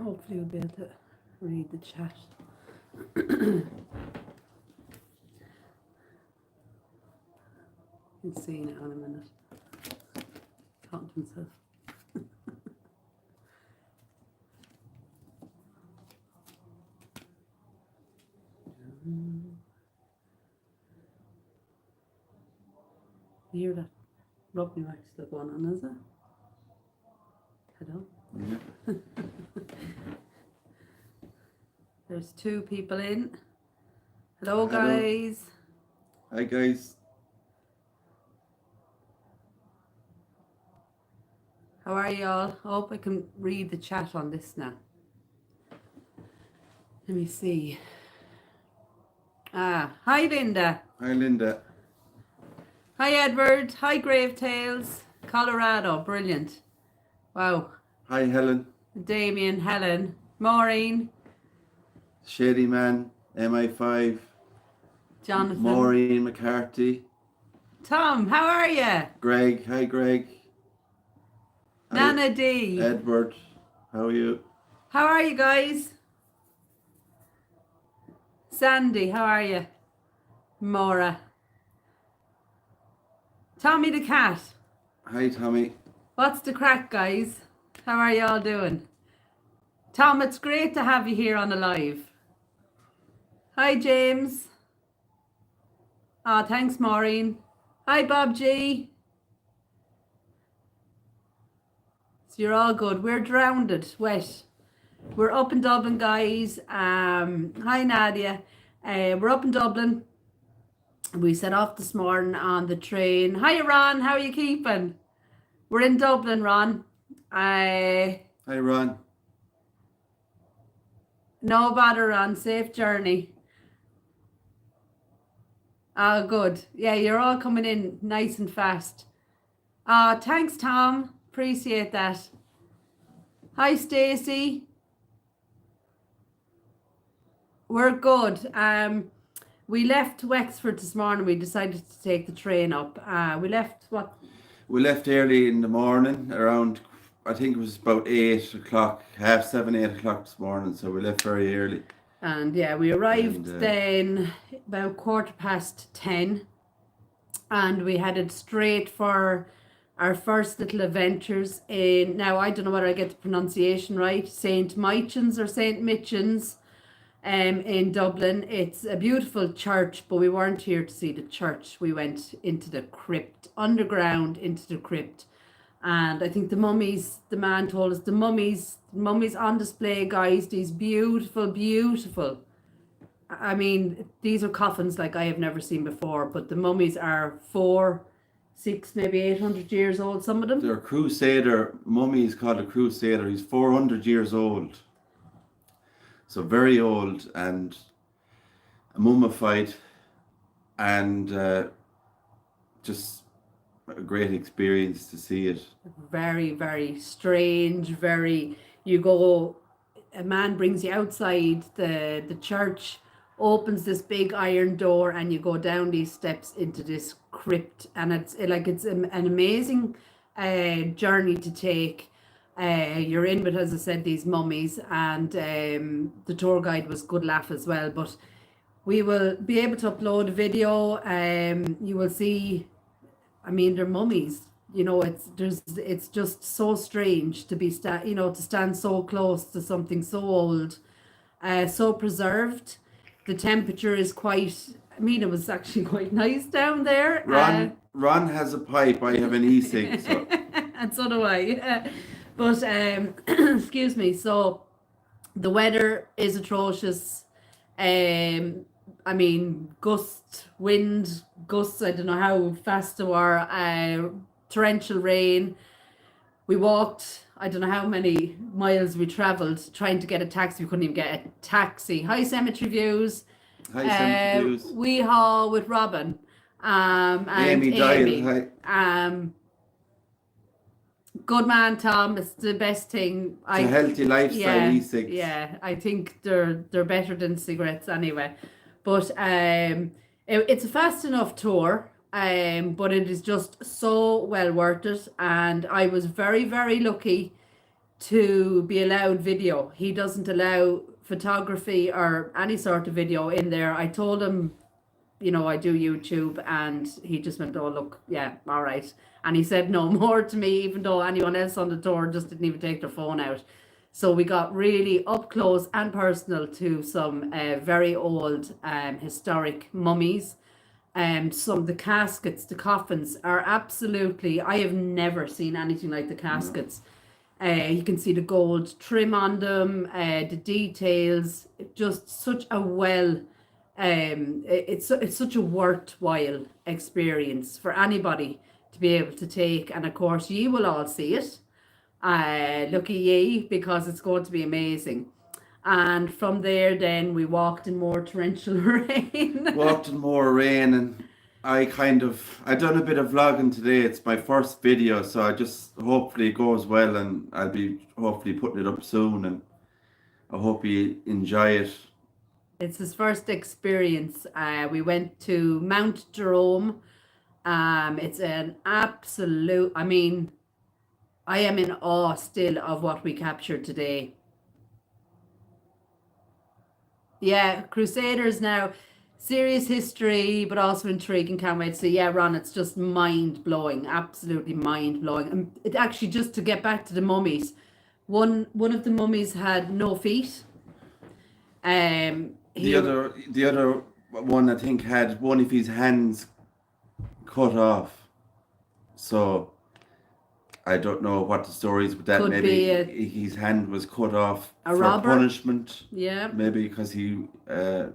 Hopefully you'll be able to read the chat. You'll see now in a minute. Talking to himself. You hear that rugby match still going on, is it? Hello? Yeah. There's 2 people in. Hello, Hello. guys. Hi guys. How are you all? I hope I can read the chat on this now. Let me see. Hi Linda. Hi Linda. Hi Edward. Hi Gravetails. Colorado. Brilliant. Wow. Hi Helen. Damien, Helen, Maureen, Shady Man, MI5, Jonathan. Maureen McCarthy. Tom, how are you? Greg. Hi Greg. Nana D. Edward. How are you? How are you guys? Sandy, how are you? Maura. Tommy the cat. Hi Tommy. What's the crack, guys? How are you all doing? Tom, it's great to have you here on the live. Hi, James. Thanks, Maureen. Hi, Bob G. So you're all good. We're drowned, wet. We're up in Dublin, guys. Hi, Nadia. We're up in Dublin. We set off this morning on the train. Hi, Ron. How are you keeping? We're in Dublin, Ron. Hi Ron. No bother, Ron. Safe journey. Oh, good. Yeah, you're all coming in nice and fast. Thanks, Tom. Appreciate that. Hi, Stacey. We're good. We left Wexford this morning. We decided to take the train up. We left what? We left early in the morning, around, I think it was about 8 o'clock, 7:30, 8 o'clock this morning, so we left very early. And yeah, we arrived then about 10:15, and we headed straight for our first little adventures in, now I don't know whether I get the pronunciation right, St. Michan's or St. Michan's in Dublin. It's a beautiful church, but we weren't here to see the church. We went into the crypt, underground into the crypt. And I think the mummies, the man told us the mummies on display, guys, these beautiful. I mean, these are coffins like I have never seen before, but the mummies are 400, 600, maybe 800 years old, some of them. They're a crusader. Mummy is called a crusader. He's 400 years old. So very old and mummified, and just a great experience to see it. Very, very strange, a man brings you outside the church, opens this big iron door, and you go down these steps into this crypt, and it's an amazing journey to take. You're in with, as I said, these mummies, and the tour guide was good laugh as well, but we will be able to upload a video. You will see, I mean, they're mummies, you know. It's just so strange to be to stand so close to something so old, so preserved. The temperature is quite, I mean, it was actually quite nice down there. Ron has a pipe, I have an e-cig, so. And so do I. But excuse me, so the weather is atrocious. I mean, wind gusts, I don't know how fast they were, torrential rain. We walked, I don't know how many miles we travelled trying to get a taxi. We couldn't even get a taxi. Hi, Cemetery Views. Hi, Cemetery Views. We haul with Robin and Amy. Hi. Good man, Tom. It's the best thing. It's a healthy lifestyle, e-cigs. Yeah, I think they're better than cigarettes anyway. But it's a fast enough tour, but it is just so well worth it. And I was very, very lucky to be allowed video. He doesn't allow photography or any sort of video in there. I told him, you know, I do YouTube, and he just went, oh, look, yeah, all right. And he said no more to me, even though anyone else on the tour just didn't even take their phone out. So we got really up close and personal to some very old historic mummies. Some of the caskets, the coffins are absolutely, I have never seen anything like the caskets. You can see the gold trim on them, the details, just such a it's such a worthwhile experience for anybody to be able to take. And of course, ye will all see it. Lucky ye, because it's going to be amazing. And from there, then we walked in more torrential rain. Walked in more rain, and I done a bit of vlogging today. It's my first video, so I just hopefully it goes well, and I'll be hopefully putting it up soon, and I hope you enjoy it. It's his first experience. We went to Mount Jerome. It's an absolute, I mean, I am in awe still of what we captured today. Yeah, Crusaders now, serious history, but also intriguing. Can't wait to see. Yeah, Ron, it's just mind blowing, absolutely mind blowing. And it actually, just to get back to the mummies, one of the mummies had no feet. The other one, I think, had one of his hands cut off. So I don't know what the story is with that. Could maybe his hand was cut off a for robber punishment. Yeah. Maybe because he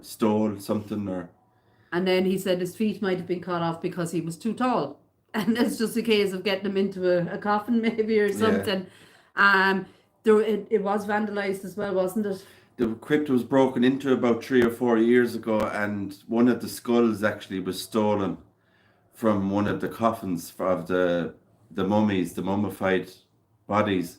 stole something, or. And then he said his feet might have been cut off because he was too tall. And it's just a case of getting him into a coffin maybe or something. Yeah. It was vandalized as well, wasn't it? The crypt was broken into about 3 or 4 years ago, and one of the skulls actually was stolen from one of the coffins of the mummies, the mummified bodies.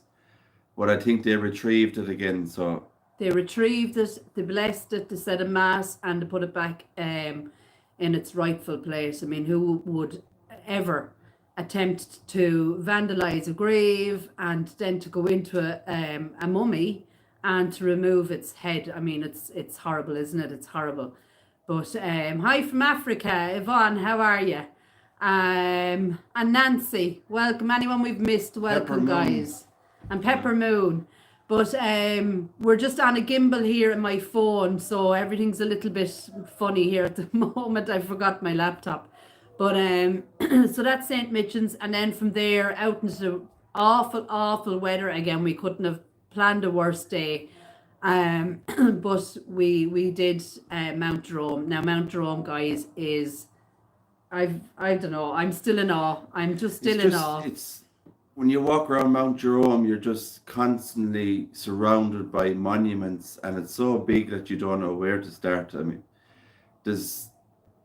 But I think they retrieved it again, so. They retrieved it, they blessed it, they said a mass, and they put it back in its rightful place. I mean, who would ever attempt to vandalize a grave and then to go into a mummy and to remove its head? I mean, it's horrible, isn't it? It's horrible. But hi from Africa, Yvonne, how are you? And Nancy, welcome. Anyone we've missed, welcome, guys. And Pepper Moon. But we're just on a gimbal here in my phone, so everything's a little bit funny here at the moment. I forgot my laptop. But so that's St. Michan's, and then from there out into the awful weather again. We couldn't have planned a worse day. But we did Mount Jerome. Now Mount Jerome, guys, is I don't know. I'm still in awe. I'm just still in awe. It's when you walk around Mount Jerome, you're just constantly surrounded by monuments, and it's so big that you don't know where to start. I mean, there's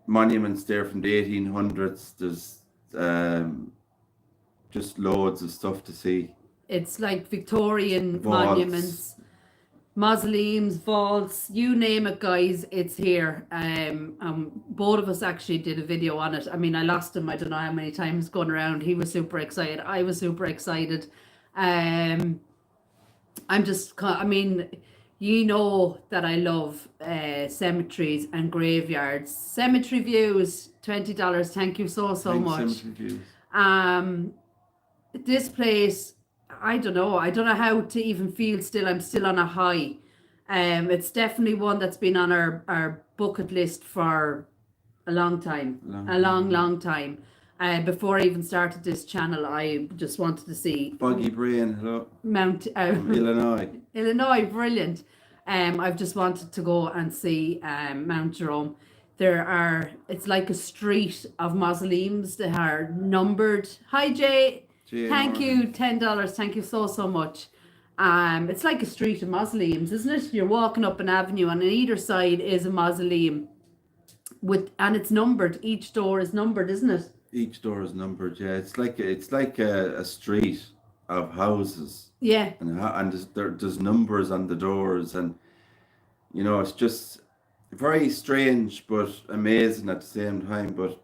monuments there from the 1800s. There's just loads of stuff to see. It's like Victorian Vaults. Monuments, mausoleums, vaults, you name it, guys, it's here. Both of us actually did a video on it. I mean, I lost him, I don't know how many times going around. He was super excited. I was super excited. I mean, you know that I love cemeteries and graveyards. Cemetery views, $20. Thank you so much. Cemetery views. This place, I don't know how to even feel still. I'm still on a high. It's definitely one that's been on our bucket list for a long time. Long time. Before I even started this channel, I just wanted to see Boggy Brain, hello. Mount Illinois. Illinois, brilliant. I've just wanted to go and see Mount Jerome. It's like a street of mausoleums that are numbered. Hi Jay. Thank you, $10. Thank you so much. It's like a street of mausoleums, isn't it? You're walking up an avenue, and on either side is a mausoleum, and it's numbered. Each door is numbered, isn't it? Each door is numbered. Yeah, it's like a street of houses. Yeah. And there's numbers on the doors, and you know, it's just very strange but amazing at the same time. But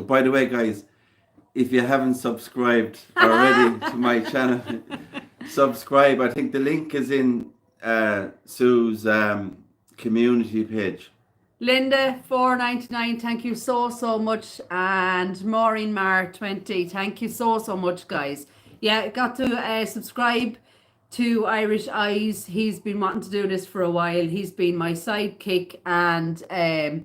by the way, guys, if you haven't subscribed already to my channel, subscribe. I think the link is in Sue's community page. Linda, $4.99, thank you so much. And Maureen Mar, 20, thank you so much, guys. Yeah, got to subscribe to Irish Eyes. He's been wanting to do this for a while. He's been my sidekick and a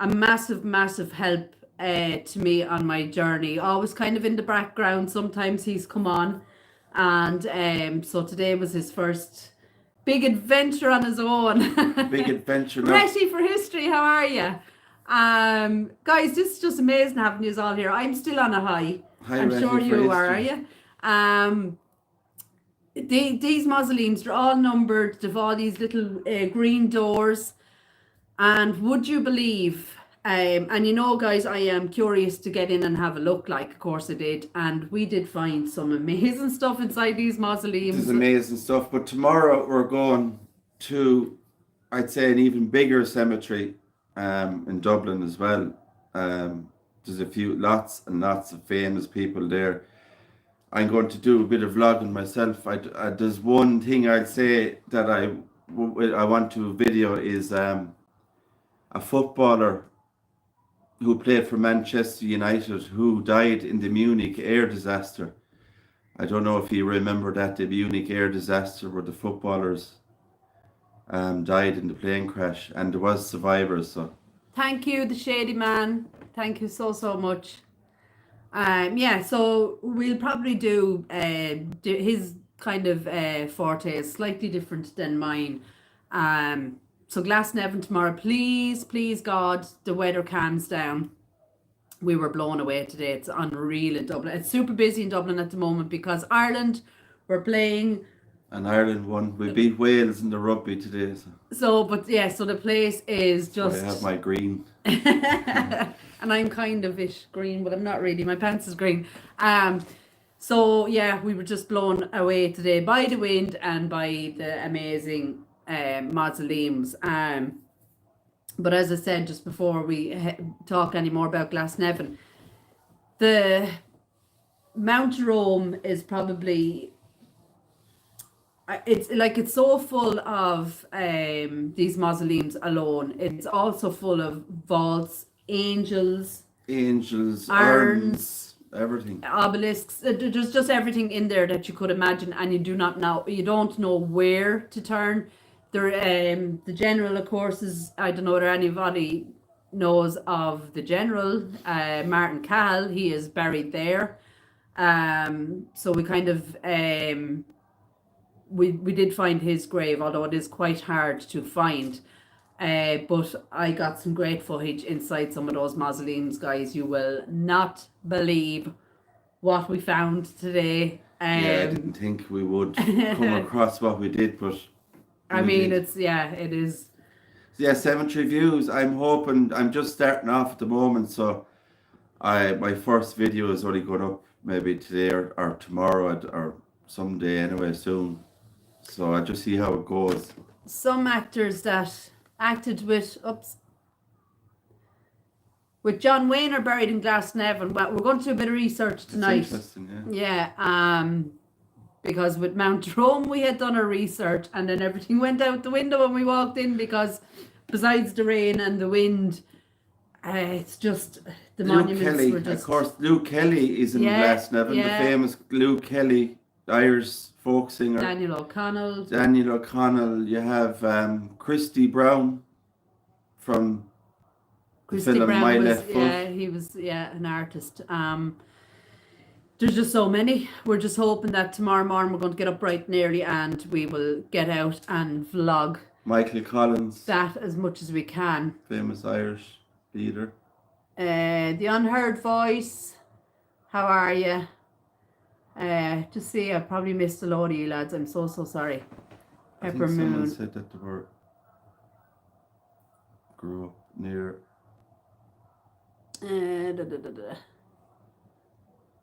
massive help to me on my journey. Always kind of in the background. Sometimes he's come on. And so today was his first big adventure on his own. Big adventure. Ready for history, how are you? Guys, this is just amazing having you all here. I'm still on a high. I'm sure you are you? These mausoleums, they're all numbered. They've all these little green doors. And would you believe, and you know, guys, I am curious to get in and have a look, like, of course I did. And we did find some amazing stuff inside these mausoleums. This is amazing stuff. But tomorrow we're going to, I'd say, an even bigger cemetery in Dublin as well. There's lots and lots of famous people there. I'm going to do a bit of vlogging myself. There's one thing I'd say that I want to video is a footballer who played for Manchester United who died in the Munich air disaster. I don't know if you remember that, the Munich air disaster where the footballers died in the plane crash, and there was survivors. So thank you, the Shady Man. Thank you so much. Yeah, so we'll probably do his kind of forte is slightly different than mine. So Glasnevin tomorrow, please God, the weather calms down. We were blown away today. It's unreal in Dublin. It's super busy in Dublin at the moment because Ireland were playing. And Ireland won. We beat Wales in the rugby today. So the place is just. I have my green. And I'm kind of ish green, but I'm not really. My pants is green. So yeah, we were just blown away today by the wind and by the amazing mausoleums. But as I said just before we talk any more about Glasnevin, the Mount Jerome is probably. It's so full of these mausoleums alone. It's also full of vaults, angels, urns, everything, obelisks. There's just everything in there that you could imagine, and you don't know where to turn. The general, of course, is, I don't know whether anybody knows of the general, Martin Cahill. He is buried there. So we kind of we did find his grave, although it is quite hard to find. But I got some great footage inside some of those mausoleums, guys. You will not believe what we found today. Yeah, I didn't think we would come across what we did, but I mean, it is. Yeah, cemetery views. I'm just starting off at the moment, so my first video is only going up maybe today or tomorrow or someday anyway soon. So I just see how it goes. Some actors that acted with John Wayne are buried in Glasnevin. Well, we're going to do a bit of research tonight. That's interesting, yeah. Because with Mount Jerome we had done our research and then everything went out the window when we walked in, because besides the rain and the wind, it's just the monuments Kelly, were just. Of course, Luke Kelly is in Glasnevin, the famous Luke Kelly, Irish folk singer. Daniel O'Connell. You have Christy Brown from Christy film Brown My was, Left Foot. Yeah, he was an artist. There's just so many. We're just hoping that tomorrow morning we're going to get up bright and early and we will get out and vlog Michael Collins, that as much as we can. Famous Irish leader. The Unheard Voice. How are you? Just see, I probably missed a load of you lads. I'm so sorry. Pepper Moon. Someone said that they grew up near.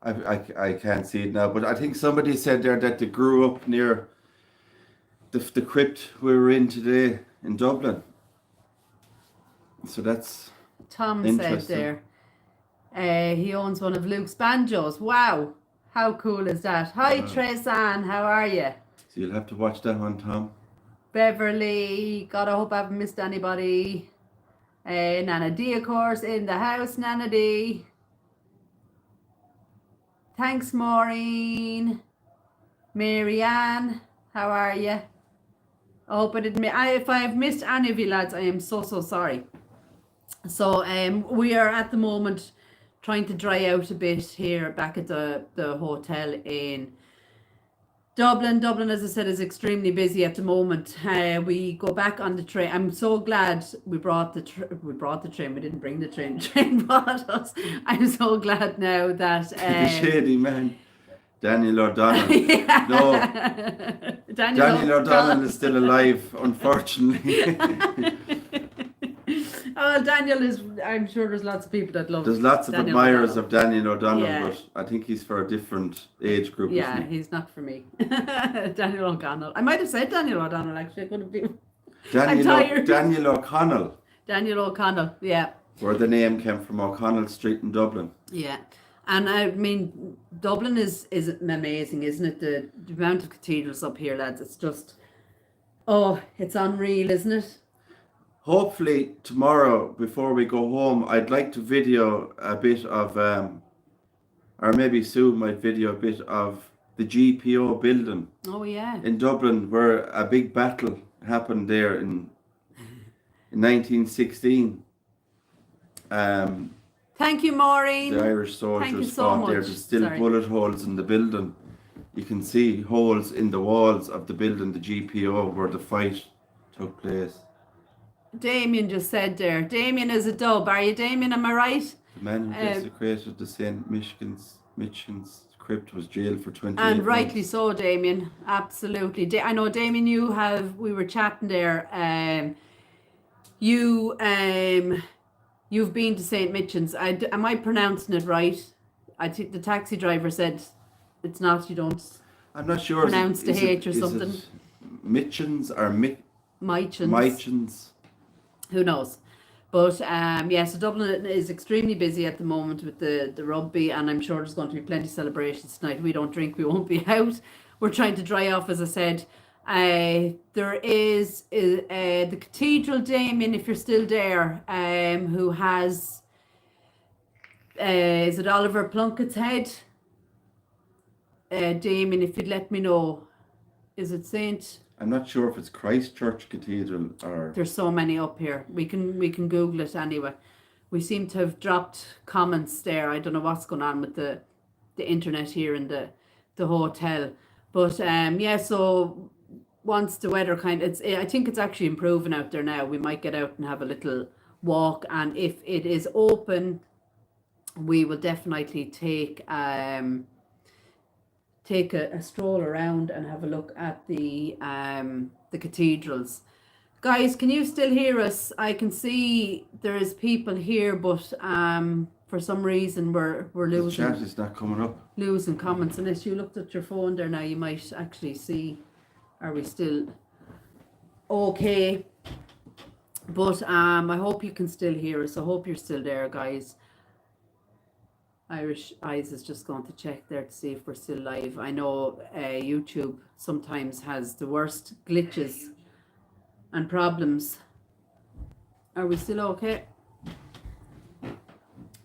I can't see it now, but I think somebody said there that they grew up near the crypt we were in today in Dublin. So that's Tom said there. He owns one of Luke's banjos. Wow, how cool is that? Hi, Tresan, how are you? So you'll have to watch that one, Tom. Beverly, God, I hope I haven't missed anybody. Nana D, of course, in the house, Nana D. Thanks, Maureen. Marianne, how are you? I hope I didn't if I've missed any of you lads, I am so sorry. So we are at the moment trying to dry out a bit here back at the hotel in Dublin. Dublin, as I said, is extremely busy at the moment. We go back on the train. I'm so glad we brought the train. We didn't bring the train. The train brought us. I'm so glad now that Shady man. Daniel O'Donnell. Yeah. No. Daniel O'Donnell is still alive, unfortunately. Oh, Daniel is, I'm sure there's lots of people that love There's lots of Daniel admirers O'Donnell. of Daniel O'Donnell, Yeah. but I think he's for a different age group. Yeah, isn't he? he's not for me. Daniel O'Connell. I might have said Daniel O'Donnell, actually. I could have been. Daniel O'Connell. Daniel O'Connell, yeah. Where the name came from, O'Connell Street in Dublin. Yeah. And I mean, Dublin is amazing, isn't it? The amount of cathedrals up here, lads. It's just, oh, it's unreal, isn't it? Hopefully tomorrow, before we go home, I'd like to video a bit of, or maybe Sue might video a bit of the GPO building. Oh, yeah. In Dublin, where a big battle happened there in 1916. Thank you, Maureen. The Irish soldiers so fought much. there. There's still bullet holes in the building. You can see holes in the walls of the building, the GPO, where the fight took place. Damien just said there. Damien is a dub. Are you, Damien? Am I right? The man who desecrated the St. Michan's crypt was jailed for 28 And months. rightly so, Damien. Absolutely. I know, Damien, we were chatting there. You've been to St. Michan's. Am I pronouncing it right? I think the taxi driver said it's not. You don't. I'm not sure. Pronounce the H or something. Is it Michan's or Michan's? Michan's. Who knows? But yeah, so Dublin is extremely busy at the moment with the rugby, and I'm sure there's going to be plenty of celebrations tonight. We don't drink, we won't be out. We're trying to dry off, as I said. There is the Cathedral, Damien, if you're still there, who has, is it Oliver Plunkett's head? Damien, if you'd let me know, is it Saint? I'm not sure if it's Christchurch Cathedral or... There's so many up here. We can Google it anyway. We seem to have dropped comments there. I don't know what's going on with the internet here in the hotel. But yeah, so once the weather I think it's actually improving out there now. We might get out and have a little walk, and if it is open, we will definitely take a stroll around and have a look at the cathedrals. Guys, can you still hear us? I can see there is people here, but for some reason we're losing. The chat is not coming up. Losing comments. Unless you looked at your phone there now, you might actually see. Are we still okay? But I hope you can still hear us. I hope you're still there, guys. Irish Eyes is just going to check there to see if we're still live. I know YouTube sometimes has the worst glitches and problems. Are we still okay?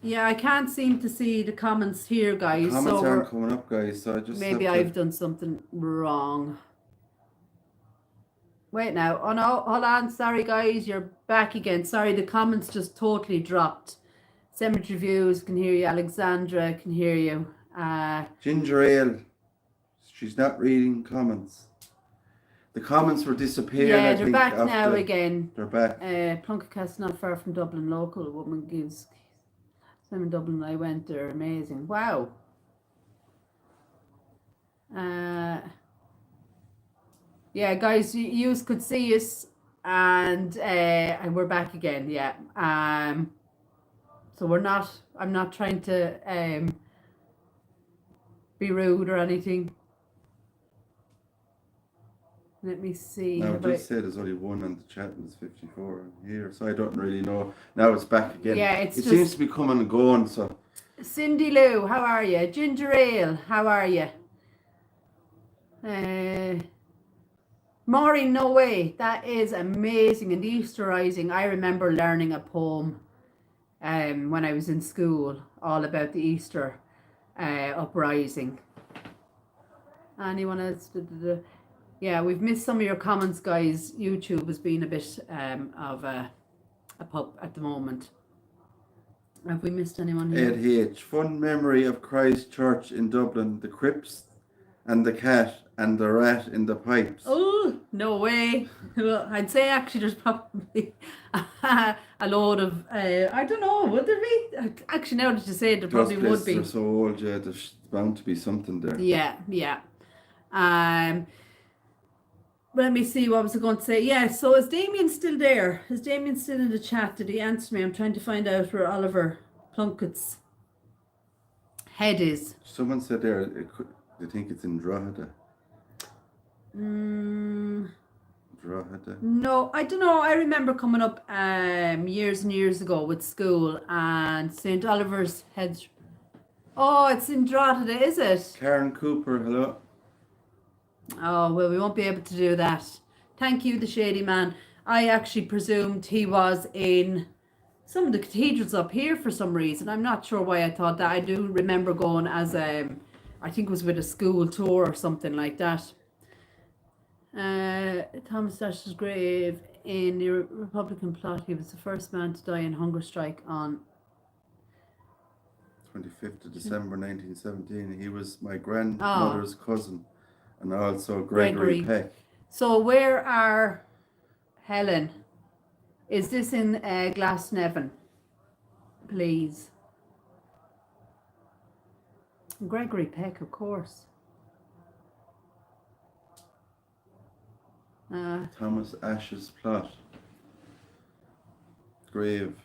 Yeah, I can't seem to see the comments here, guys. Comments aren't coming up, guys. So I just maybe I've done something wrong. Wait now. Oh no, hold on. Sorry, guys. You're back again. Sorry, the comments just totally dropped. Cemetery Views, can hear you. Alexandra, can hear you. Ginger Ale, she's not reading comments. The comments were disappearing. Yeah, I they're think, back after now again. They're back. Plunkett not far from Dublin. Local woman gives. I'm in Dublin. I went there. Amazing. Wow. Yeah, guys, you could see us, and we're back again. Yeah. So I'm not trying to be rude or anything. Let me see. Now, it does say there's only one on the chat and there's 54 here, so I don't really know. Now it's back again. Yeah, it seems to be coming and going, so Cindy Lou, how are you? Ginger Ale, how are you? Maureen, no way. That is amazing. And the Easter Rising, I remember learning a poem when I was in school all about the Easter uprising. Anyone else? Yeah, we've missed some of your comments, guys. YouTube has been a bit of a pub at the moment. Have we missed anyone here? Ed H. Fun memory of Christ Church in Dublin, the crypts and the cat and the rat in the pipes. Oh, no way. Well, I'd say actually there's probably a load of, I don't know, would there be? Actually, now that you say it, there probably would be. They're so old, yeah, there's bound to be something there. Yeah. Let me see, what was I going to say? Yeah, so is Damien still there? Is Damien still in the chat? Did he answer me? I'm trying to find out where Oliver Plunkett's head is. Someone said there, they think it's in Drogheda. Drogheda? No, I don't know. I remember coming up years and years ago with school and St. Oliver's head. Oh, it's in Drogheda, is it? Karen Cooper, hello. Oh, well, we won't be able to do that. Thank you, the shady man. I actually presumed he was in some of the cathedrals up here for some reason. I'm not sure why I thought that. I do remember going as I think it was with a school tour or something like that. Thomas Dash's grave in the Republican plot. He was the first man to die in hunger strike on 25th of December 1917. He was my grandmother's cousin. And also Gregory Peck. So where are Helen? Is this in Glasnevin? Please. Gregory Peck, of course. Thomas Ashe's plot. Grave.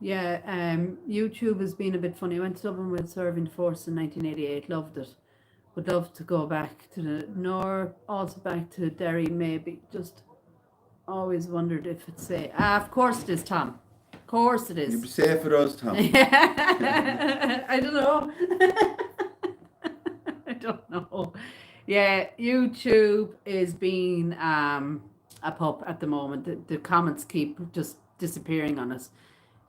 Yeah, YouTube has been a bit funny. I went to Dublin with serving the force in 1988. Loved it. Would love to go back to the north, also back to Derry, maybe. Just always wondered if it's safe. Of course it is, Tom. Of course it is. You'd be safe with us, Tom. I don't know. I don't know. Yeah, YouTube is being a pup at the moment. The comments keep just disappearing on us.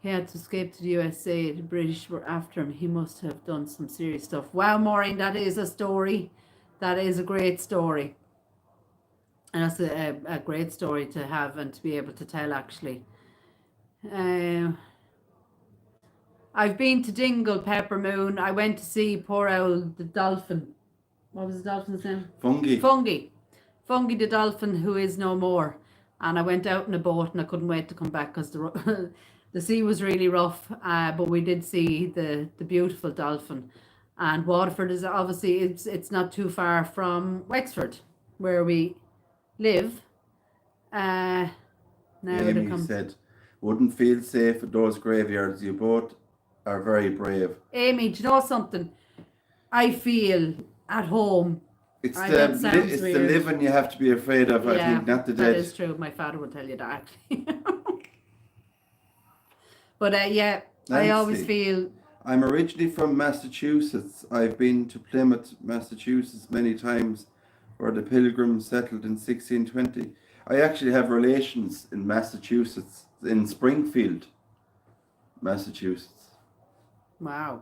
He had to escape to the USA. The British were after him. He must have done some serious stuff. Wow, Maureen, that is a story. That is a great story. And that's a great story to have and to be able to tell, actually. I've been to Dingle, Peppermoon. I went to see poor old the dolphin. What was the dolphin's name? Fungi the dolphin, who is no more. And I went out in a boat and I couldn't wait to come back because the sea was really rough, but we did see the beautiful dolphin. And Waterford is obviously, it's not too far from Wexford, where we live. Now Amy said, wouldn't feel safe at those graveyards. You both are very brave. Amy, do you know something? I feel at home. It's the living you have to be afraid of, I think, not the dead. That is true. My father would tell you that, actually. But yeah, Nancy, I always feel... I'm originally from Massachusetts. I've been to Plymouth, Massachusetts many times, where the Pilgrims settled in 1620. I actually have relations in Massachusetts, in Springfield, Massachusetts. Wow.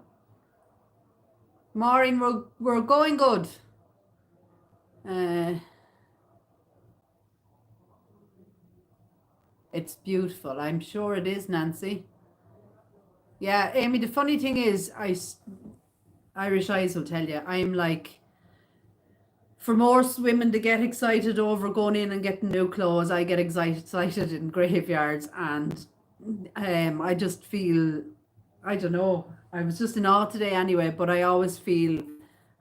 Maureen, we're going good. It's beautiful. I'm sure it is, Nancy. Yeah, Amy, the funny thing is, Irish Eyes will tell you, I'm like, for most women to get excited over going in and getting new clothes, I get excited in graveyards, and I just feel, I don't know, I was just in awe today anyway, but I always feel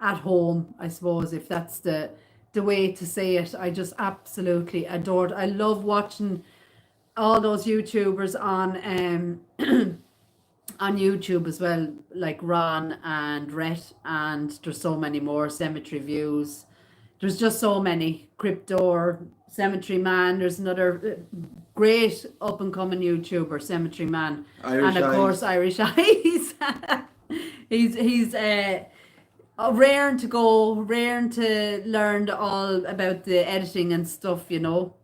at home, I suppose, if that's the way to say it. I just absolutely adored. I love watching all those YouTubers on on YouTube as well, like Ron and Rhett, and there's so many more, Cemetery Views. There's just so many. Cryptor, Cemetery Man. There's another great up and coming YouTuber, Cemetery Man, and of course Irish Eyes. He's raring to go, raring to learn all about the editing and stuff, you know.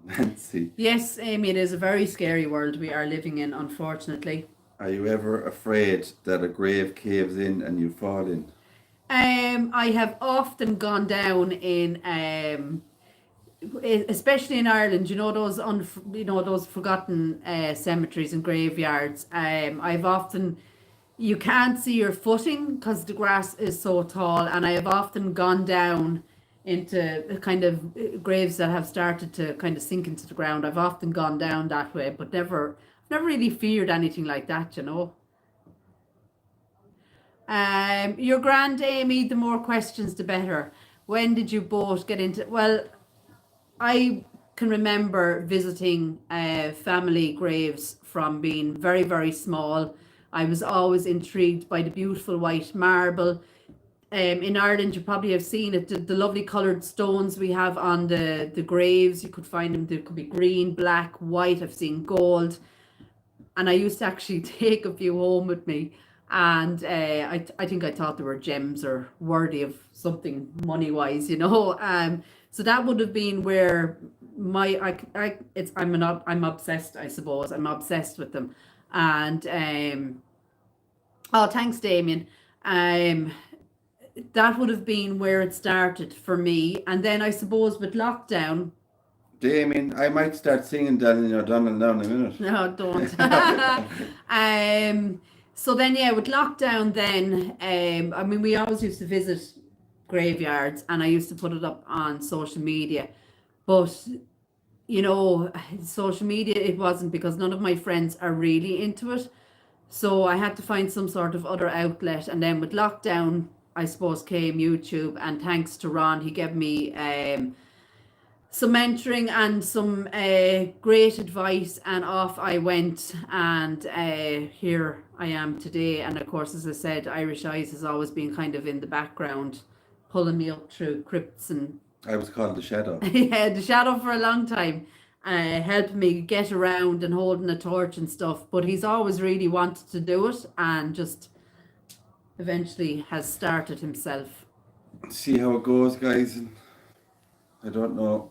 Nancy, Yes, Amy, it is a very scary world we are living in, unfortunately. are you ever afraid that a grave caves in and you fall in? I have often gone down in especially in Ireland, you know those forgotten cemeteries and graveyards. I've often you can't see your footing because the grass is so tall, and I have often gone down into kind of graves that have started to kind of sink into the ground. I've often gone down that way, but never really feared anything like that, you know. Your grand Amy, the more questions, the better. When did you both get into? Well, I can remember visiting family graves from being very, very small. I was always intrigued by the beautiful white marble. In Ireland, you probably have seen it, the lovely coloured stones we have on the graves. You could find them, there could be green, black, white. I've seen gold. And I used to actually take a few home with me. And I think I thought they were gems or worthy of something money wise, you know. So that would have been where I'm obsessed, I suppose. I'm obsessed with them. And oh, thanks, Damien. Um, that would have been where it started for me. And then I suppose with lockdown, Damien, I might start singing Daniel O'Donnell now in a minute. no, don't. So then, yeah, with lockdown, then I mean, we always used to visit graveyards, and I used to put it up on social media, but you know, social media it wasn't because none of my friends are really into it, so I had to find some sort of other outlet, and then with lockdown, I suppose came YouTube, and thanks to Ron, he gave me some mentoring and some great advice, and off I went, and here I am today. And of course, as I said, Irish Eyes has always been kind of in the background, pulling me up through crypts and I was called the Shadow. yeah, the shadow for a long time, helping me get around and holding a torch and stuff. But he's always really wanted to do it, and just eventually has started himself. See how it goes, guys. I don't know.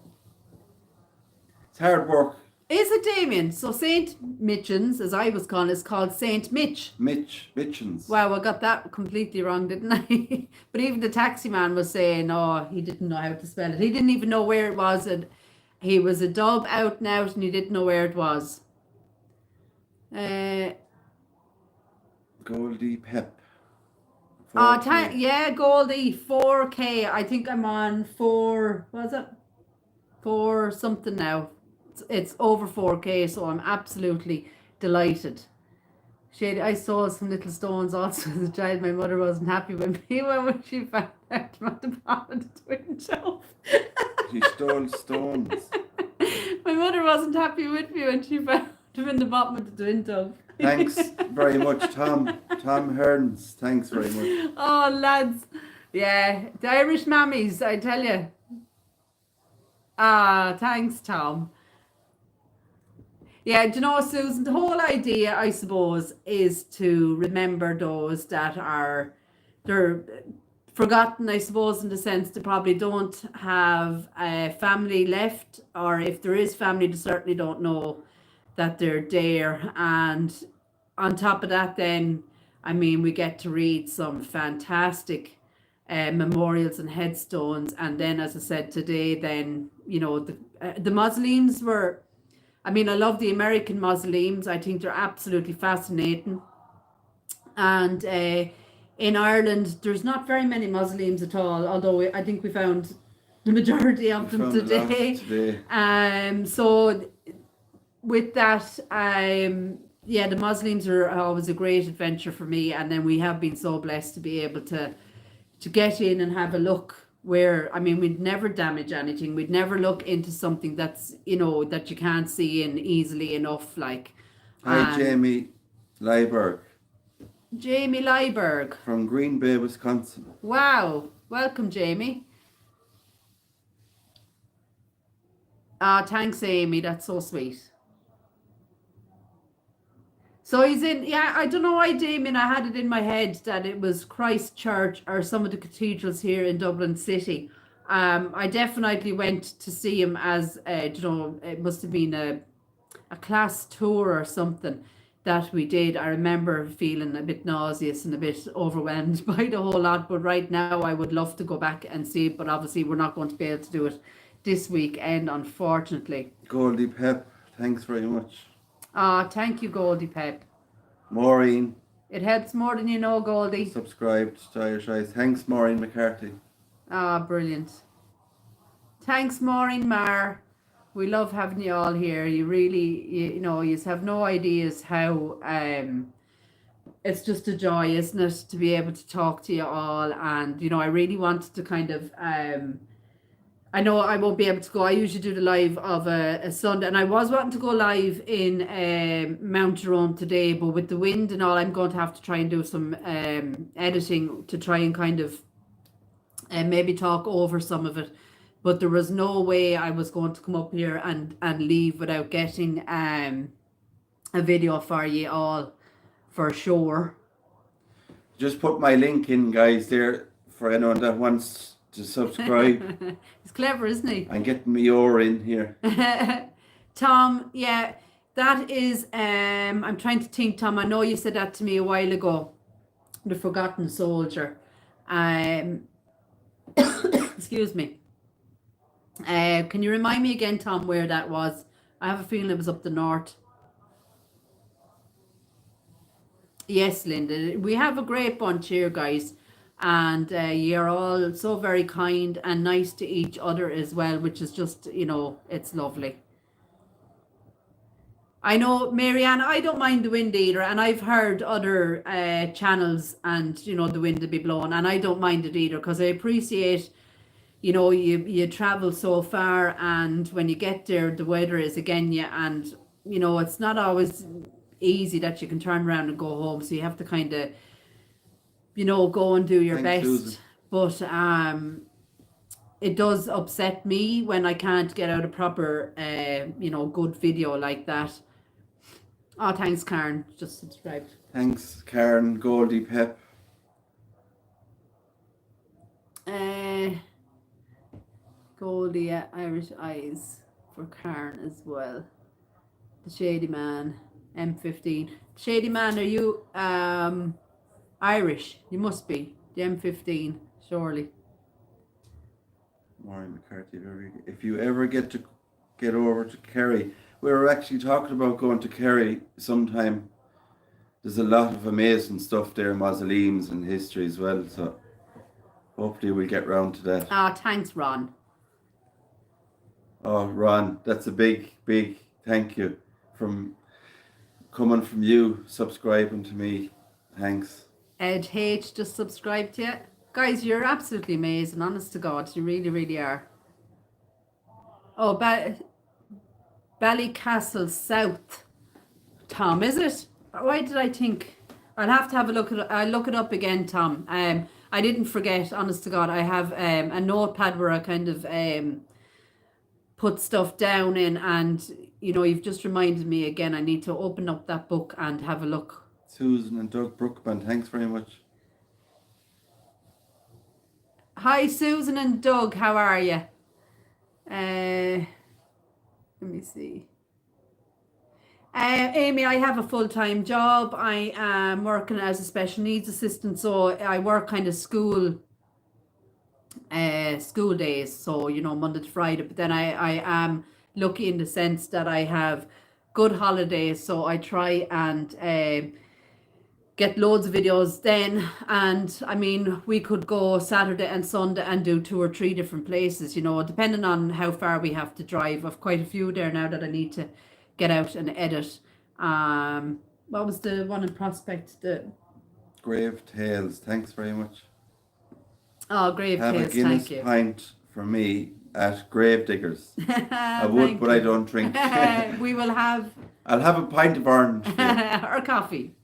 It's hard work. Is it Damien? So Saint Michan's, as I was calling, is called Saint Mitch. Mitchins. Wow, I got that completely wrong, didn't I? But even the taxi man was saying, oh, he didn't know how to spell it. He didn't even know where it was. And he was a dub out and out, and he didn't know where it was. Goldie Pep. Yeah, Goldie, 4K. I think I'm on 4, was it? 4 something now. It's over 4K, so I'm absolutely delighted. Shady, I saw some little stones also as a child. My mother wasn't happy with me when she found out I'm at the bottom of the twin shelf. She stole stones. My mother wasn't happy with me when she found him in the bottom of the twin tub. Thanks very much, Tom. Tom Hearns. Thanks very much. Oh, lads. Yeah, the Irish mammies, I tell you. Ah, thanks, Tom. Yeah, do you know, Susan, the whole idea, I suppose, is to remember those that they're forgotten, I suppose, in the sense they probably don't have a family left, or if there is family, they certainly don't know that they're there. And on top of that, then, I mean, we get to read some fantastic memorials and headstones. And then, as I said today, then, you know, the mausoleums were, I mean, I love the American mausoleums. I think they're absolutely fascinating. And in Ireland, there's not very many mausoleums at all, although I think we found the majority of them today. So with that, yeah, the mausoleums are always a great adventure for me. And then we have been so blessed to be able to get in and have a look where, I mean, we'd never damage anything. We'd never look into something that's, you know, that you can't see in easily enough. Like, Hi, Jamie Lyberg. Jamie Lyberg. From Green Bay, Wisconsin. Wow. Welcome, Jamie. Thanks, Amy. That's so sweet. So he's in, yeah, I don't know why, Damien, I had it in my head that it was Christchurch or some of the cathedrals here in Dublin City. I definitely went to see him as, it must have been a class tour or something that we did. I remember feeling a bit nauseous and a bit overwhelmed by the whole lot. But right now, I would love to go back and see it. But obviously, we're not going to be able to do it this weekend, unfortunately. Goldie Pep, thanks very much. Thank you, Goldie Pep. Maureen. It helps more than you know, Goldie. Subscribed to Irish Eyes. Thanks, Maureen McCarthy. Brilliant. Thanks, Maureen Marr. We love having you all here. You really, you have no ideas how it's just a joy, isn't it, to be able to talk to you all. And, I really wanted to kind of, I know I won't be able to go. I usually do the live of a Sunday, and I was wanting to go live in Mount Jerome today, but with the wind and all, I'm going to have to try and do some editing to try and kind of maybe talk over some of it. But there was no way I was going to come up here and leave without getting a video for you all, for sure. Just put my link in, guys, there for anyone that wants to subscribe. He's clever, isn't he? And get me your in here. Tom, yeah, that is, I'm trying to think, Tom, I know you said that to me a while ago, The Forgotten Soldier. Excuse me. Can you remind me again, Tom, where that was? I have a feeling it was up the north. Yes, Linda. We have a great bunch here, guys. And you're all so very kind and nice to each other as well, which is just, it's lovely. I know, Marianne, I don't mind the wind either. And I've heard other channels and, the wind to be blowing. And I don't mind it either because I appreciate, you travel so far, and when you get there, the weather is again you, and it's not always easy that you can turn around and go home. So you have to kind of, go and do your best. Susan. But it does upset me when I can't get out a proper, good video like that. Oh, thanks, Karen. Just subscribed. Thanks, Karen. Goldie Pep. Goldie Irish Eyes for Karen as well. The Shady Man, M15. Shady Man, are you Irish? You must be. The M15, surely. Maureen McCarthy, if you ever get over to Kerry, we were actually talking about going to Kerry sometime. There's a lot of amazing stuff there, mausoleums and history as well, so hopefully we'll get round to that. Thanks, Ron. Oh, Ron, that's a big, big thank you coming from you, subscribing to me. Thanks. Ed H just subscribed to you. Guys, you're absolutely amazing, honest to God. You really, really are. Oh, Ballycastle South. Tom, is it? Why did I think? I'll have to have a look at it. I'll look it up again, Tom. I didn't forget, honest to God. I have a notepad where I kind of put stuff down in, and you've just reminded me again. I need to open up that book and have a look. Susan and Doug Brookman, thanks very much. Hi, Susan and Doug. How are you? Let me see. Amy, I have a full-time job. I am working as a special needs assistant, so I work kind of school days, so Monday to Friday, but then I am lucky in the sense that I have good holidays, so I try and get loads of videos then. And I mean, we could go Saturday and Sunday and do 2 or 3 different places, depending on how far we have to drive. I've quite a few there now that I need to get out and edit. What was the one in Prospect? The Grave Tales, thanks very much. Oh, Grave Tales, thank you. Have a Guinness pint for me at Gravediggers. I would, but I don't drink. We will have... I'll have a pint of orange. Or coffee.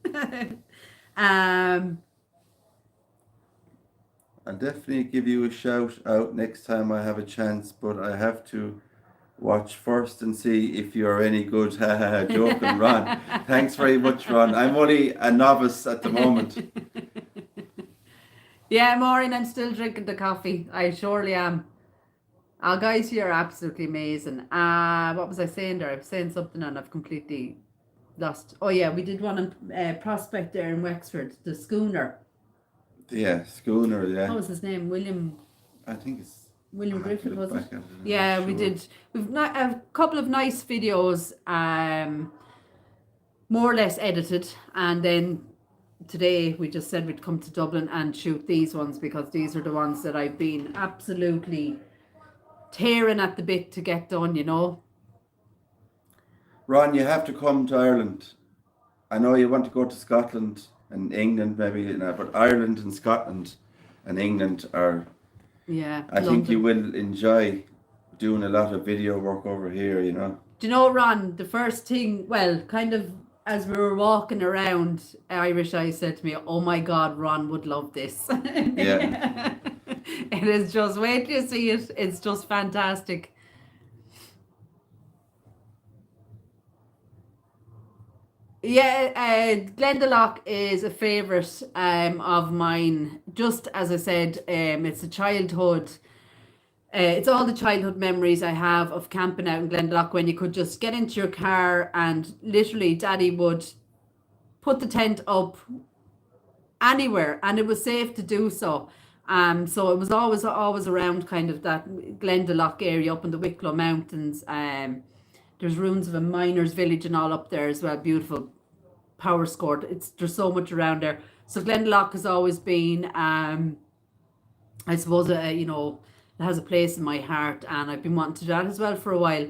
I'll definitely give you a shout out next time I have a chance, but I have to watch first and see if you're any good. Joking, Ron. Thanks very much, Ron. I'm only a novice at the moment. Yeah, Maureen, I'm still drinking the coffee. I surely am. Guys, you're absolutely amazing. What was I saying there? I was saying something and I've completely lost. Oh yeah, we did one on Prospect there in Wexford, the schooner. Yeah, schooner. What Yeah, was his name? I think it's William I'll have to Griffith, look was it? back at it, I'm Yeah, not we sure. did. We've a couple of nice videos, more or less edited, and then today we just said we'd come to Dublin and shoot these ones because these are the ones that I've been absolutely tearing at the bit to get done, you know. Ron, you have to come to Ireland. I know you want to go to Scotland and England, maybe, but Ireland and Scotland and England are. Yeah, I London. think you will enjoy doing a lot of video work over here. You know. Do you know, Ron, the first thing, well, kind of as we were walking around, Irish Eye said to me, "Oh my God, Ron would love this." Yeah. It is just, wait till you see it. It's just fantastic. Yeah, Glendalough is a favourite of mine. Just as I said, it's a childhood. It's all the childhood memories I have of camping out in Glendalough when you could just get into your car and literally Daddy would put the tent up anywhere and it was safe to do so. So it was always around kind of that Glendalough area up in the Wicklow Mountains. There's ruins of a miners' village and all up there as well. Beautiful power scored. There's so much around there. So Glendalough has always been, I suppose, you know, it has a place in my heart, and I've been wanting to do that as well for a while.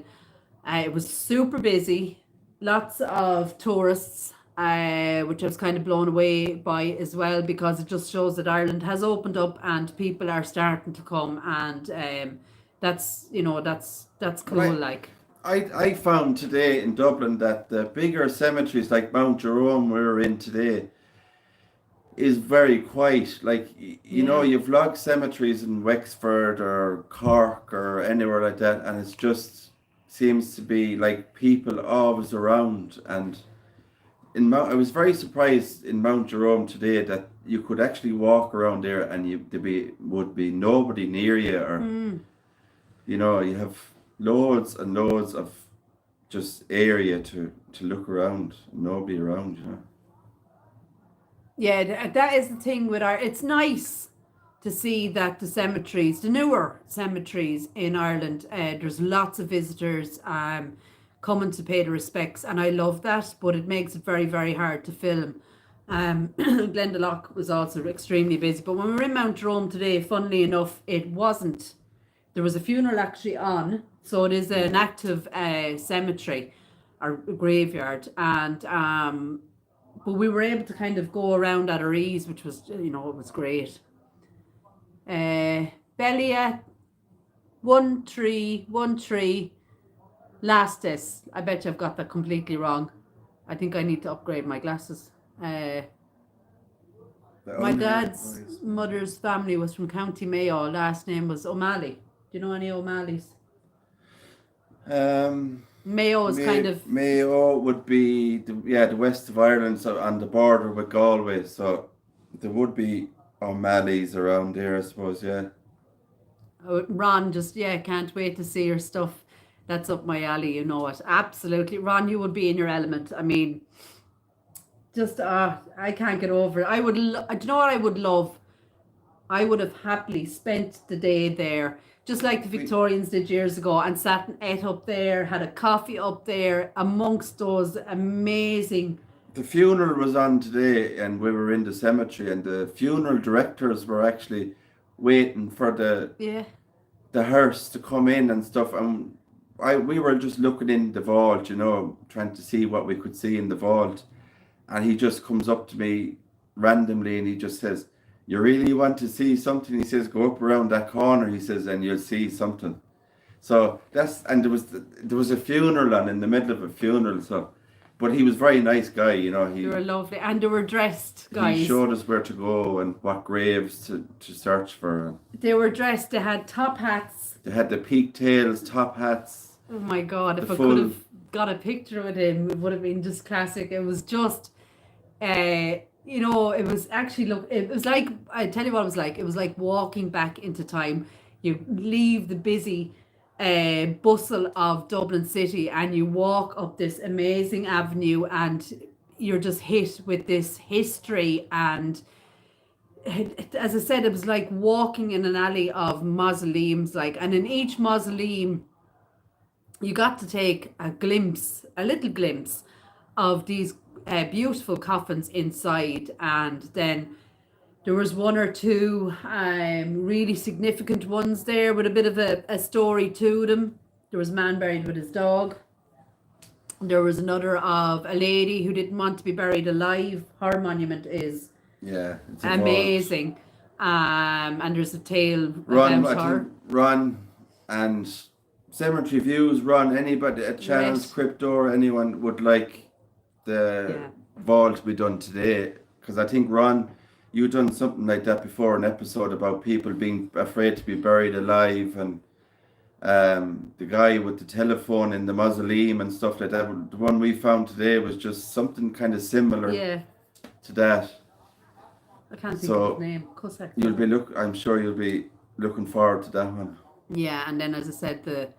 It was super busy, lots of tourists, which I was kind of blown away by as well because it just shows that Ireland has opened up and people are starting to come, and that's, you know, that's cool. Right. Like, I found today in Dublin that the bigger cemeteries like Mount Jerome we're in today is very quiet. Like, you know, yeah, you've log cemeteries in Wexford or Cork or anywhere like that, and it's just seems to be like people always around. And I was very surprised in Mount Jerome today that you could actually walk around there and would be nobody near you, or you know, you have loads and loads of just area to look around, nobody around, you know. yeah, that is the thing with our. It's nice to see that the cemeteries, the newer cemeteries in Ireland, there's lots of visitors coming to pay the respects, and I love that. But it makes it very, very hard to film. Glendalough was also extremely busy, but when we were in Mount Jerome today, funnily enough, it wasn't. There was a funeral actually on, so it is an active cemetery or graveyard, and but we were able to kind of go around at our ease, which was, you know, it was great. Belia, 1313, Lastes. I bet you I've got that completely wrong. I think I need to upgrade my glasses. My dad's mother's family was from County Mayo. Last name was O'Malley. Do you know any O'Malleys? Mayo is kind of. Mayo would be the west of Ireland, so on the border with Galway. So there would be O'Malley's around there, I suppose. Yeah. Ron just, yeah, can't wait to see your stuff. That's up my alley, you know it. Absolutely. Ron, you would be in your element. I mean, just, I can't get over it. Do you know what I would love? I would have happily spent the day there, just like the Victorians did years ago, and sat and ate up there, had a coffee up there amongst those amazing. The funeral was on today, and we were in the cemetery, and the funeral directors were actually waiting for the hearse to come in and stuff, and we were just looking in the vault, you know, trying to see what we could see in the vault, and he just comes up to me randomly and he just says, "You really want to see something?" He says, "Go up around that corner," he says, "and you'll see something." So and there was a funeral on in the middle of a funeral, so. But he was a very nice guy, you know. They were lovely, and they were dressed, guys. He showed us where to go and what graves to search for. They were dressed. They had top hats. They had the pigtails, top hats. Oh my God, if The I could full, have got a picture with him, it would have been just classic. It was just, it was actually, look, it was like, I tell you what it was like walking back into time. You leave the busy bustle of Dublin City and you walk up this amazing avenue and you're just hit with this history and as I said, it was like walking in an alley of mausoleums, like, and in each mausoleum, you got to take a little glimpse of these beautiful coffins inside, and then there was one or two really significant ones there with a bit of a story to them. There was a man buried with his dog. There was another of a lady who didn't want to be buried alive. Her monument is yeah, it's evolved. amazing. And there's a tale Run, about I her. think, Run and Cemetery Views, Run, anybody at Channels, Right. Crypt or anyone would like the Yeah. vault to be done today. Because I think, Ron, you've done something like that before, an episode about people being afraid to be buried alive, and the guy with the telephone in the mausoleum and stuff like that. The one we found today was just something kind of similar Yeah, to that. I can't think So, of his name. Cossack. I'm sure you'll be looking forward to that one. Yeah, and then as I said,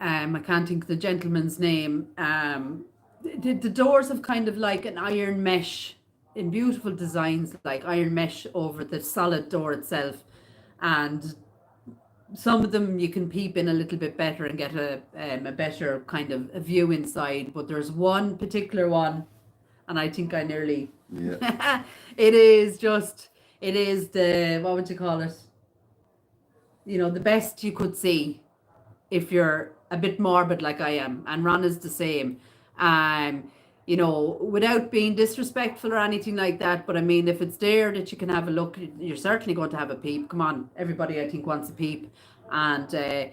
I can't think of the gentleman's name. The doors have kind of like an iron mesh in beautiful designs, like iron mesh over the solid door itself, and some of them you can peep in a little bit better and get a better kind of a view inside. But there's one particular one, and I think I nearly. Yeah. It is the, what would you call it? The best you could see if you're a bit morbid like I am, and Ron is the same. Without being disrespectful or anything like that, but I mean, if it's there that you can have a look, you're certainly going to have a peep. Come on, everybody, I think, wants a peep, and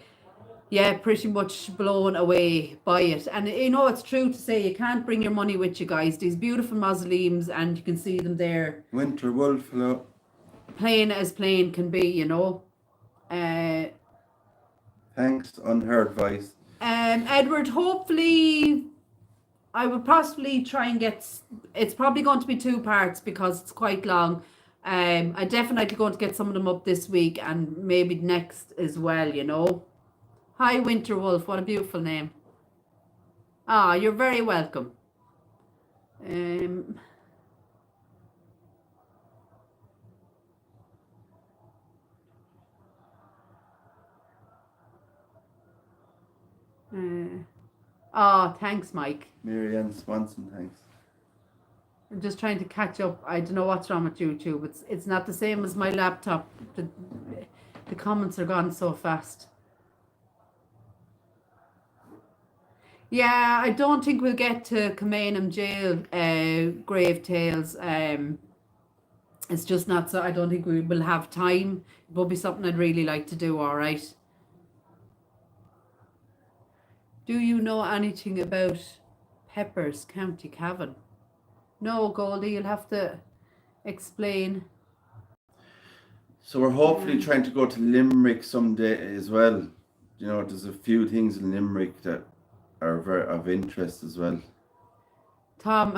yeah, pretty much blown away by it. And it's true to say you can't bring your money with you, guys. These beautiful mausoleums, and you can see them there, Winter Wolf, hello. plain as plain can be. Thanks, Unheard Voice. Edward, hopefully I would possibly try and it's probably going to be 2 parts because it's quite long. I definitely going to get some of them up this week and maybe next as well. Hi, Winter Wolf, what a beautiful name. You're very welcome. Thanks, Mike. Marianne Swanson, thanks. I'm just trying to catch up. I don't know what's wrong with YouTube. It's not the same as my laptop. The comments are gone so fast. Yeah, I don't think we'll get to Camanum Jail Grave Tales. It's just not so. I don't think we will have time. It will be something I'd really like to do. All right. Do you know anything about Peppers, County Cavan? No, Goldie, you'll have to explain. So we're hopefully trying to go to Limerick someday as well. There's a few things in Limerick that are very of interest as well. Tom,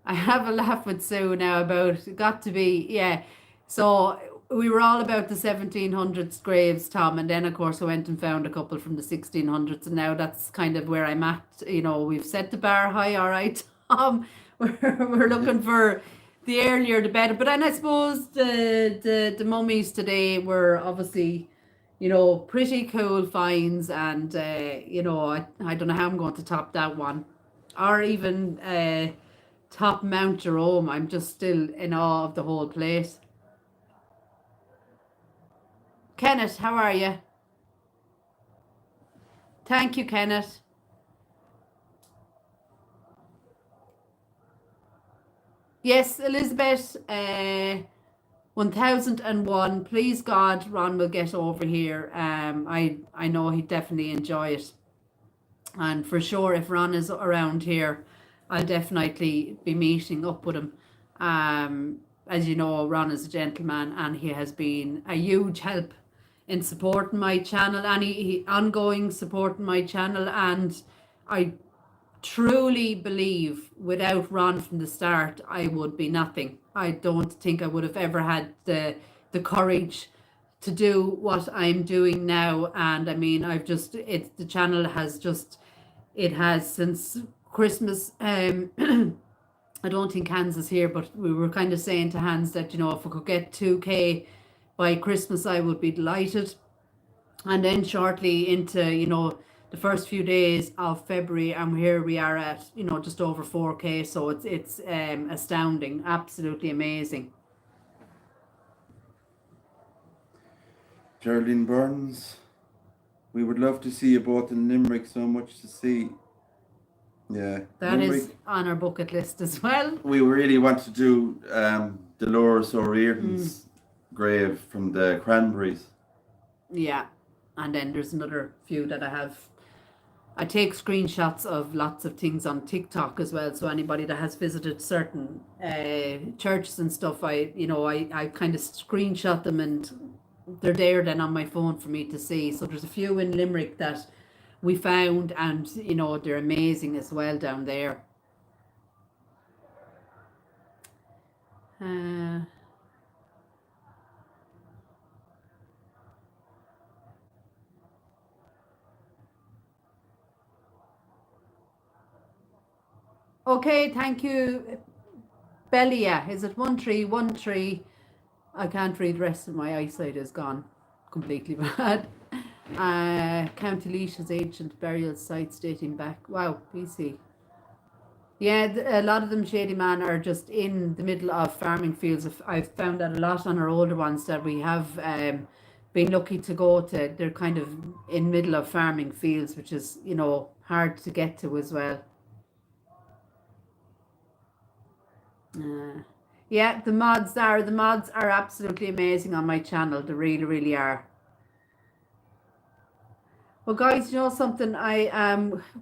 I have a laugh with Sue now about it got to be, yeah. So we were all about the 1700s graves, Tom, and then of course I went and found a couple from the 1600s, and now that's kind of where I'm at. We've set the bar high, all right, Tom. We're looking for the earlier the better. But then I suppose the mummies today were obviously, pretty cool finds, and I don't know how I'm going to top that one, or even top Mount Jerome. I'm just still in awe of the whole place. Kenneth, how are you? Thank you, Kenneth. Yes, Elizabeth, 1001. Please God, Ron will get over here. I know he'd definitely enjoy it. And for sure, if Ron is around here, I'll definitely be meeting up with him. As you know, Ron is a gentleman and he has been a huge help in supporting my channel, any ongoing support in my channel, and I truly believe without Ron from the start, I would be nothing. I don't think I would have ever had the courage to do what I'm doing now. And I mean, the channel has just, it has since Christmas. I don't think Hans is here, but we were kind of saying to Hans that, you know, if we could get 2K by Christmas, I would be delighted. And then shortly into, you know, the first few days of February, and here we are at, you know, just over 4K. So it's astounding, absolutely amazing. Geraldine Burns, we would love to see you both in Limerick. So much to see. Yeah, that Limerick is on our bucket list as well. We really want to do Dolores O'Riordan's grave from the Cranberries. Yeah, and then there's another few that I take screenshots of lots of things on TikTok as well. So anybody that has visited certain churches and stuff, I kind of screenshot them, and they're there then on my phone for me to see. So there's a few in Limerick that we found, and you know, they're amazing as well down there. Okay, thank you, Belia. Is it 1313? I can't read the rest of my eyesight is gone completely bad. County Laois's ancient burial sites dating back. Wow, BC. Yeah, a lot of them, Shady Man, are just in the middle of farming fields. I've found that a lot on our older ones that we have been lucky to go to. They're kind of in middle of farming fields, which is, you know, hard to get to as well. Yeah, the mods are absolutely amazing on my channel. They really, really are. Well, guys, you know something?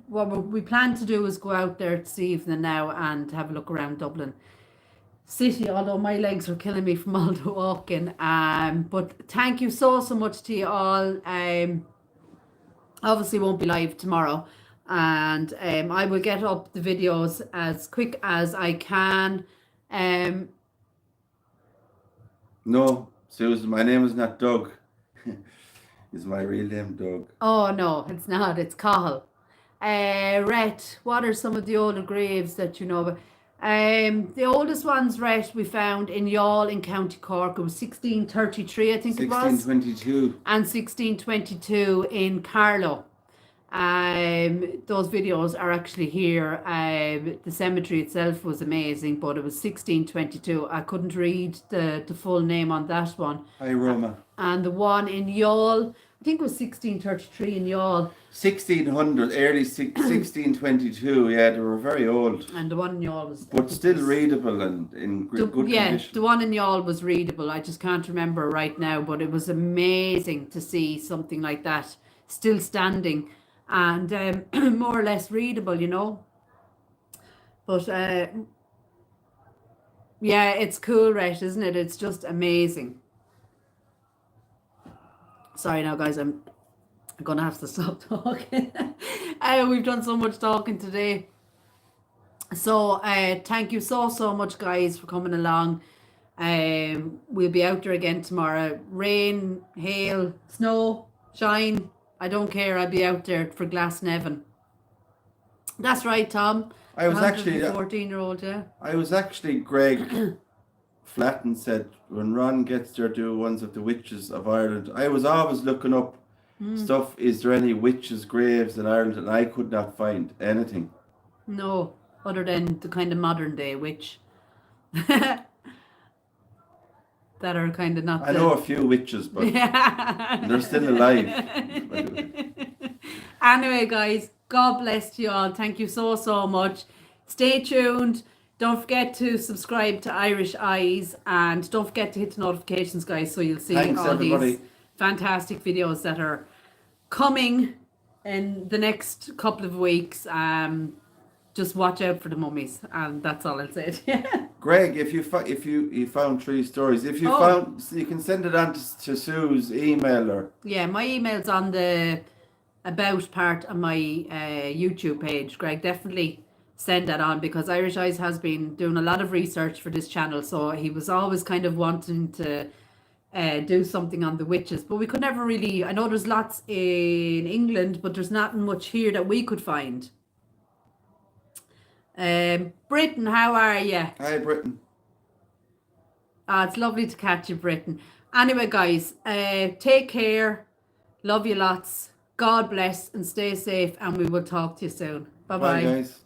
What we plan to do is go out there this evening now and have a look around Dublin City. Although my legs are killing me from all the walking. But thank you so much to you all. Obviously won't be live tomorrow, and I will get up the videos as quick as I can. No, Susan, my name is not Doug. Is my real name Doug? Oh no, it's not. It's Cahill. Rhett, what are some of the older graves that you know about? The oldest ones, Rhett, we found in Youghal in County Cork. It was 1633, I think it was. 1622. And 1622 in Carlow. Those videos are actually here. The cemetery itself was amazing, but it was 1622. I couldn't read the full name on that one. Hi, Roma. And the one in Youghal, I think it was 1633 in Youghal. 1600, early 1622. Yeah, they were very old. And the one in Youghal was... But still readable and in good condition. Yeah, the one in Youghal was readable. I just can't remember right now, but it was amazing to see something like that still standing and more or less readable, you know. But yeah, it's cool, right, isn't it? It's just amazing. Sorry now, guys, I'm gonna have to stop talking. We've done so much talking today. So thank you so much, guys, for coming along. We'll be out there again tomorrow. Rain, hail, snow, shine, I don't care. I'll be out there for Glasnevin. That's right, Tom. I was actually 14-year-old, yeah. I was actually Greg Flatton said when Ron gets there do ones of the witches of Ireland. I was always looking up stuff. Is there any witches' graves in Ireland? And I could not find anything. No, other than the kind of modern day witch. That are kind of not. I know a few witches, but they're still alive. Anyway, guys, God bless you all. Thank you so much. Stay tuned. Don't forget to subscribe to Irish Eyes, and don't forget to hit the notifications, guys, so you'll see these fantastic videos that are coming in the next couple of weeks. Just watch out for the mummies, and that's all I'll say. Greg, if you found 3 stories, if you found, so you can send it on to Sue's email or. Yeah, my email's on the about part of my YouTube page. Greg, definitely send that on, because Irish Eyes has been doing a lot of research for this channel, so he was always kind of wanting to do something on the witches, but we could never really. I know there's lots in England, but there's not much here that we could find. Britain, how are you? Hi, Britain. It's lovely to catch you, Britain. Anyway, guys, take care. Love you lots. God bless and stay safe, and we will talk to you soon. Bye Bye, bye. guys.